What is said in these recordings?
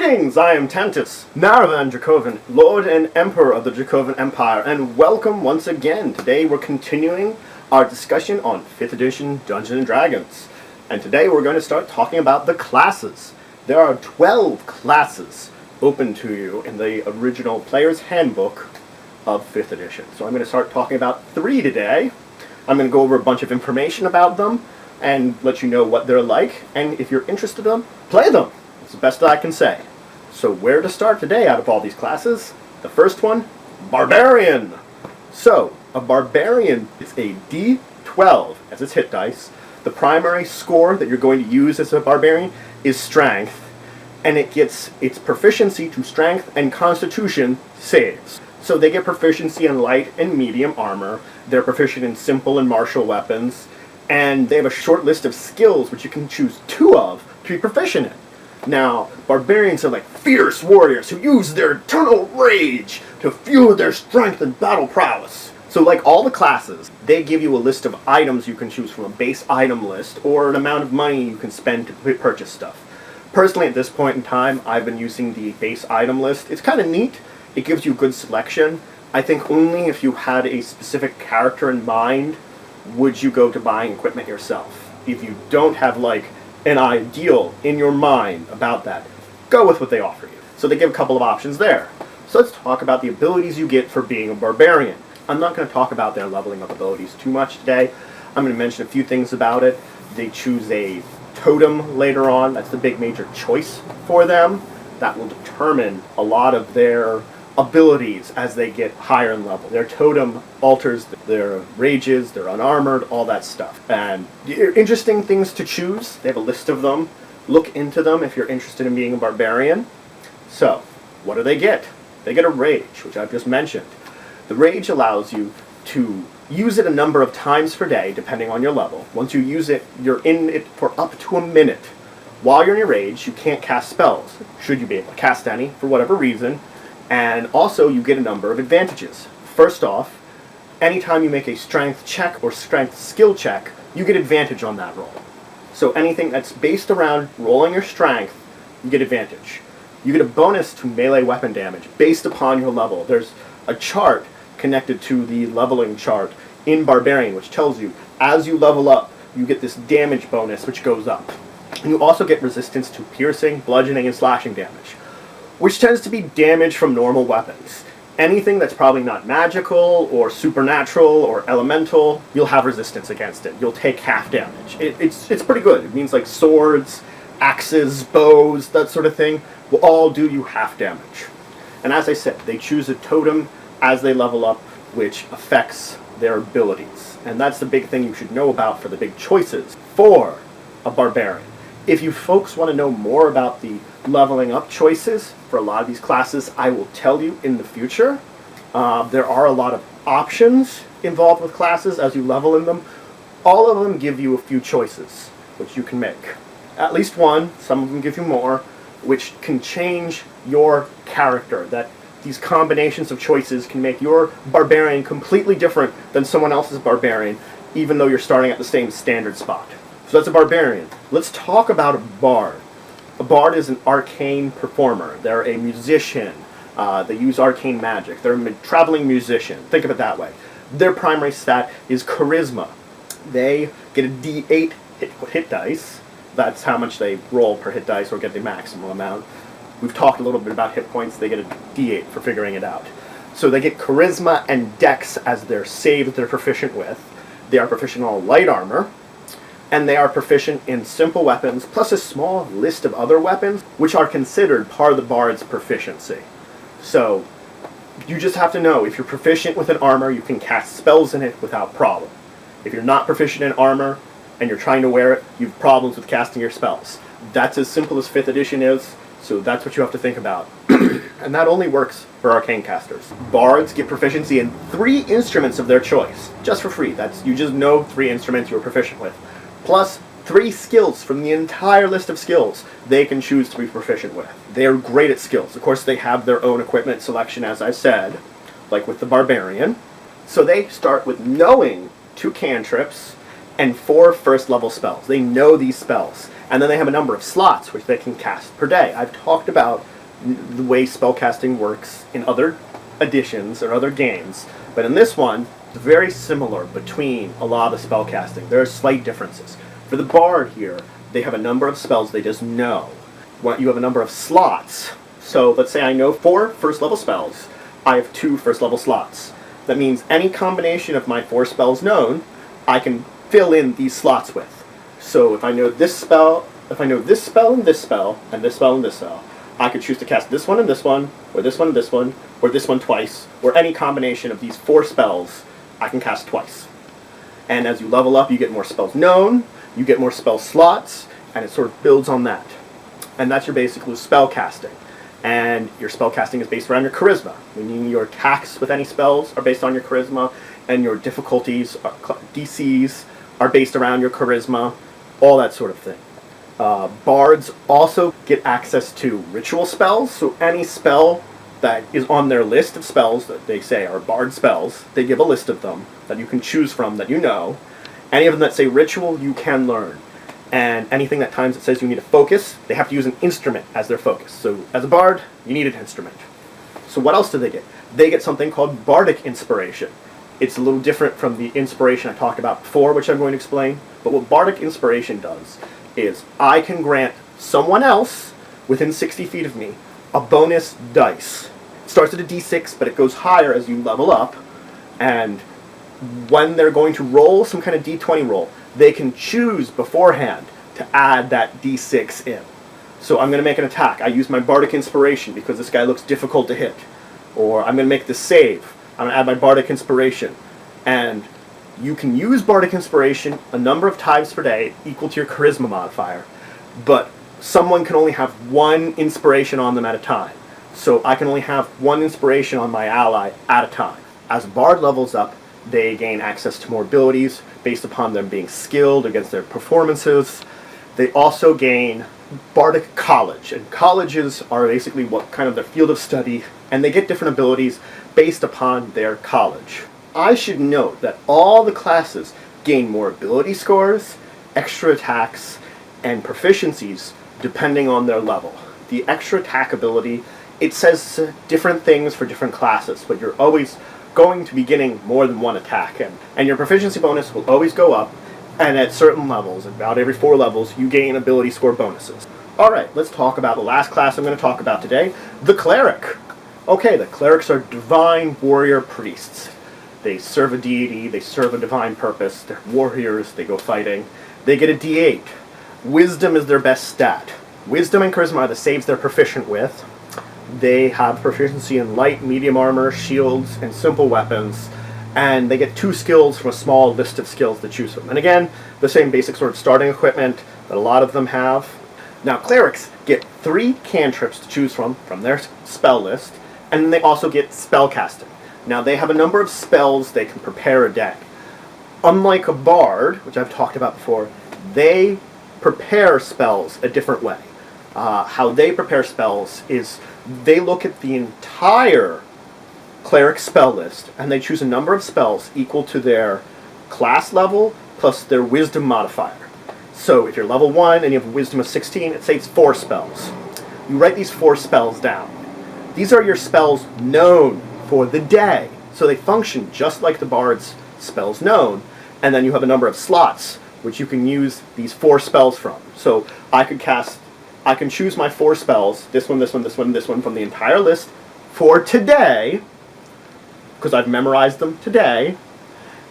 Greetings, I am Tantus, Naravan Dracovin, Lord and Emperor of the Dracovin Empire, and welcome once again. Today we're continuing our discussion on 5th edition Dungeons & Dragons. And today we're going to start talking about the classes. There are 12 classes open to you in the original Player's Handbook of 5th edition. So I'm going to start talking about 3 today. I'm going to go over a bunch of information about them and let you know what they're like. And if you're interested in them, play them. It's the best that I can say. So where to start today out of all these classes? The first one, Barbarian. So, a Barbarian is a D12 as its hit dice. The primary score that you're going to use as a Barbarian is Strength, and it gets its proficiency to Strength and Constitution saves. So they get proficiency in light and medium armor, they're proficient in simple and martial weapons, and they have a short list of skills which you can choose 2 of to be proficient in. Now, barbarians are like fierce warriors who use their eternal rage to fuel their strength and battle prowess. So like all the classes, they give you a list of items you can choose from, a base item list, or an amount of money you can spend to purchase stuff. Personally, at this point in time, I've been using the base item list. It's kind of neat. It gives you good selection. I think only if you had a specific character in mind would you go to buying equipment yourself. If you don't have like an ideal in your mind about that, go with what they offer you. So they give a couple of options there. So let's talk about the abilities you get for being a barbarian. I'm not going to talk about their leveling up abilities too much today. I'm going to mention a few things about it. They choose a totem later on. That's the big major choice for them. That will determine a lot of their abilities as they get higher in level. Their totem alters their rages, they're unarmored, all that stuff. And interesting things to choose. They have a list of them. Look into them if you're interested in being a barbarian. So, what do they get? They get a rage, which I've just mentioned. The rage allows you to use it a number of times per day, depending on your level. Once you use it, you're in it for up to a minute. While you're in your rage, you can't cast spells, should you be able to cast any, for whatever reason. And also, you get a number of advantages. First off, anytime you make a strength check or strength skill check, you get advantage on that roll. So anything that's based around rolling your strength, you get advantage. You get a bonus to melee weapon damage based upon your level. There's a chart connected to the leveling chart in Barbarian, which tells you, as you level up, you get this damage bonus, which goes up. And you also get resistance to piercing, bludgeoning, and slashing damage, which tends to be damage from normal weapons. Anything that's probably not magical, or supernatural, or elemental, you'll have resistance against it. You'll take half damage. It's pretty good. It means like swords, axes, bows, that sort of thing, will all do you half damage. And as I said, they choose a totem as they level up, which affects their abilities. And that's the big thing you should know about for the big choices for a barbarian. If you folks want to know more about the leveling up choices for a lot of these classes, I will tell you in the future. There are a lot of options involved with classes as you level in them. All of them give you a few choices which you can make. At least one, some of them give you more, which can change your character. That these combinations of choices can make your barbarian completely different than someone else's barbarian, even though you're starting at the same standard spot. So that's a barbarian. Let's talk about a bard. A bard is an arcane performer. They're a musician. They use arcane magic. They're a traveling musician. Think of it that way. Their primary stat is charisma. They get a D8 hit dice. That's how much they roll per hit dice or get the maximum amount. We've talked a little bit about hit points. They get a D8 for figuring it out. So they get charisma and dex as their save that they're proficient with. They are proficient in all light armor. And they are proficient in simple weapons, plus a small list of other weapons, which are considered part of the bard's proficiency. So, you just have to know, if you're proficient with an armor, you can cast spells in it without problem. If you're not proficient in armor, and you're trying to wear it, you have problems with casting your spells. That's as simple as 5th edition is, so that's what you have to think about. And that only works for arcane casters. Bards get proficiency in 3 instruments of their choice, just for free. You just know 3 instruments you're proficient with. Plus 3 skills from the entire list of skills they can choose to be proficient with. They are great at skills. Of course, they have their own equipment selection, as I said, like with the Barbarian. So they start with knowing 2 cantrips and 4 first level spells. They know these spells. And then they have a number of slots which they can cast per day. I've talked about the way spellcasting works in other editions or other games, but in this one, it's very similar between a lot of the spellcasting. There are slight differences. For the bard here, they have a number of spells they just know. You have a number of slots. So let's say I know 4 first level spells. I have 2 first level slots. That means any combination of my 4 spells known, I can fill in these slots with. So if I know this spell, if I know this spell and this spell, and this spell and this spell, I could choose to cast this one and this one, or this one and this one, or this one twice, or any combination of these 4 spells I can cast twice. And as you level up, you get more spells known, you get more spell slots, and it sort of builds on that. And that's your basic spell casting. And your spell casting is based around your charisma, meaning your attacks with any spells are based on your charisma, and your difficulties, DCs, are based around your charisma, all that sort of thing. Bards also get access to ritual spells, so any spell that is on their list of spells that they say are bard spells, they give a list of them that you can choose from that you know. Any of them that say ritual, you can learn. And anything that times it says you need a focus, they have to use an instrument as their focus. So as a bard, you need an instrument. So what else do they get? They get something called bardic inspiration. It's a little different from the inspiration I talked about before, which I'm going to explain. But what bardic inspiration does is I can grant someone else within 60 feet of me a bonus dice. It starts at a d6, but it goes higher as you level up. And when they're going to roll some kind of d20 roll, they can choose beforehand to add that d6 in. So I'm going to make an attack. I use my bardic inspiration because this guy looks difficult to hit. Or I'm going to make this save. I'm going to add my bardic inspiration. And you can use bardic inspiration a number of times per day equal to your charisma modifier. But someone can only have 1 inspiration on them at a time. So I can only have 1 inspiration on my ally at a time. As a bard levels up, they gain access to more abilities based upon them being skilled against their performances. They also gain bardic college, and colleges are basically what kind of their field of study, and they get different abilities based upon their college. I should note that all the classes gain more ability scores, extra attacks, and proficiencies depending on their level. The extra attack ability, it says different things for different classes, but you're always going to be getting more than 1 attack, and your proficiency bonus will always go up, and at certain levels, about every 4 levels, you gain ability score bonuses. Alright, let's talk about the last class I'm going to talk about today, the Cleric. Okay, the Clerics are divine warrior priests. They serve a deity, they serve a divine purpose, they're warriors, they go fighting. They get a d8. Wisdom is their best stat. Wisdom and charisma are the saves they're proficient with. They have proficiency in light, medium armor, shields, and simple weapons, and they get 2 skills from a small list of skills to choose from. And again, the same basic sort of starting equipment that a lot of them have. Now, clerics get 3 cantrips to choose from their spell list, and then they also get spell casting. Now, they have a number of spells they can prepare a day. Unlike a bard, which I've talked about before, they prepare spells a different way. How they prepare spells is they look at the entire cleric spell list, and they choose a number of spells equal to their class level plus their wisdom modifier. So if you're level 1 and you have a wisdom of 16, it saves 4 spells. You write these 4 spells down. These are your spells known for the day. So they function just like the bard's spells known, and then you have a number of slots which you can use these 4 spells from. So I can choose my 4 spells, this one, this one, this one, this one, from the entire list for today, because I've memorized them today,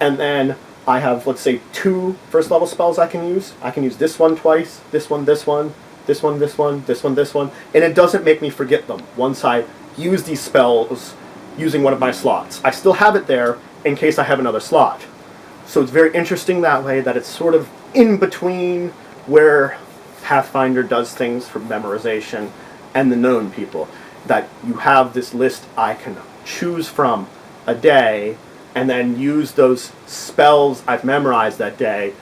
and then I have, let's say, 2 first level spells I can use. I can use this one twice, this one, this one, this one, this one, this one, this one, and it doesn't make me forget them once I use these spells using one of my slots. I still have it there in case I have another slot. So it's very interesting that way, that it's sort of in between where Pathfinder does things for memorization and the known people. That you have this list I can choose from a day and then use those spells I've memorized that day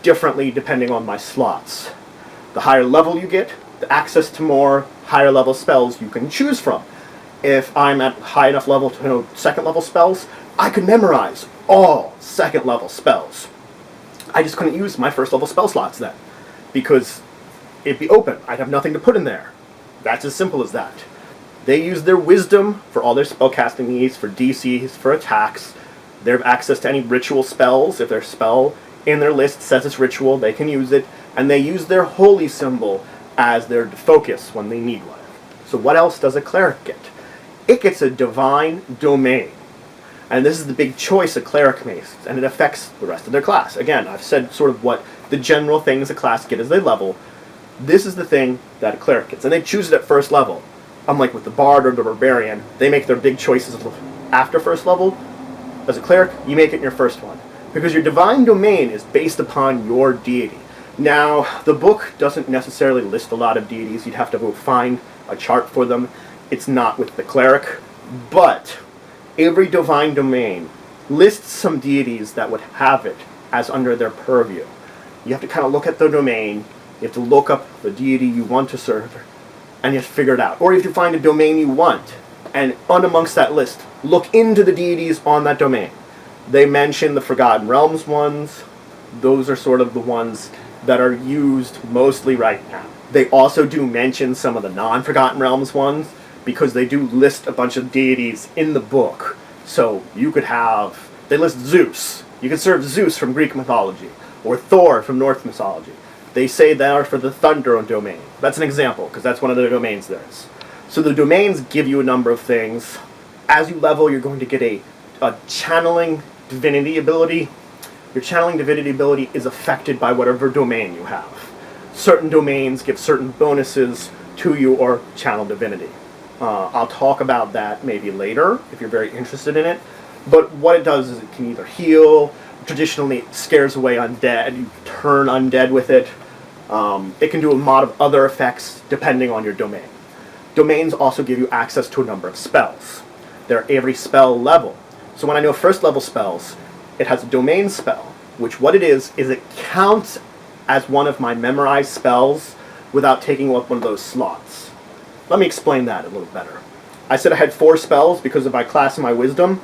differently depending on my slots. The higher level you get, the access to more higher level spells you can choose from. If I'm at high enough level to know second level spells, I can memorize all second level spells. I just couldn't use my first level spell slots then, because it'd be open. I'd have nothing to put in there. That's as simple as that. They use their wisdom for all their spellcasting needs, for DCs, for attacks. They have access to any ritual spells. If their spell in their list says it's ritual, they can use it. And they use their holy symbol as their focus when they need one. So what else does a cleric get? It gets a divine domain. And this is the big choice a cleric makes, and it affects the rest of their class. Again, I've said sort of what the general things a class get as they level. This is the thing that a cleric gets, and they choose it at first level. Unlike with the bard or the barbarian, they make their big choices after first level. As a cleric, you make it in your first one, because your divine domain is based upon your deity. Now, the book doesn't necessarily list a lot of deities. You'd have to go find a chart for them. It's not with the cleric, but every divine domain lists some deities that would have it as under their purview. You have to kind of look at the domain, you have to look up the deity you want to serve, and you have to figure it out. Or you have to find a domain you want, and amongst that list, look into the deities on that domain. They mention the Forgotten Realms ones. Those are sort of the ones that are used mostly right now. They also do mention some of the non-Forgotten Realms ones, because they do list a bunch of deities in the book. So you could have, they list Zeus. You could serve Zeus from Greek mythology, or Thor from Norse mythology. They say they are for the thunder domain. That's an example, because that's one of the domains there is. So the domains give you a number of things. As you level, you're going to get a channeling divinity ability. Your channeling divinity ability is affected by whatever domain you have. Certain domains give certain bonuses to you or channel divinity. I'll talk about that maybe later if you're very interested in it. But what it does is it can either heal, traditionally it scares away undead, you turn undead with it. It can do a lot of other effects depending on your domain. Domains also give you access to a number of spells. They're every spell level. So when I know first level spells, it has a domain spell, which what it is it counts as one of my memorized spells without taking up one of those slots. Let me explain that a little better. I said I had 4 spells because of my class and my wisdom.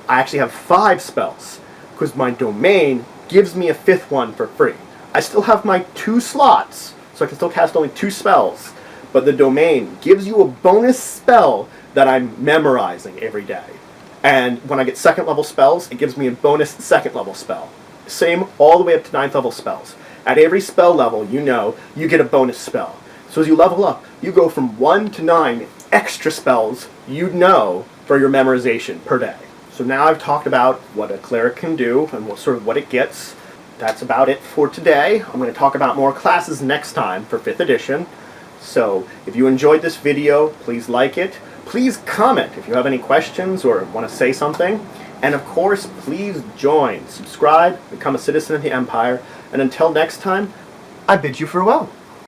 I actually have 5 spells because my domain gives me a 5th one for free. I still have my 2 slots, so I can still cast only 2 spells, but the domain gives you a bonus spell that I'm memorizing every day. And when I get 2nd level spells, it gives me a bonus 2nd level spell. Same all the way up to 9th level spells. At every spell level, you know, you get a bonus spell. So as you level up, you go from 1 to 9 extra spells you know for your memorization per day. So now I've talked about what a cleric can do and what it gets. That's about it for today. I'm going to talk about more classes next time for 5th edition. So if you enjoyed this video, please like it. Please comment if you have any questions or want to say something. And of course, please join, subscribe, become a citizen of the Empire. And until next time, I bid you farewell.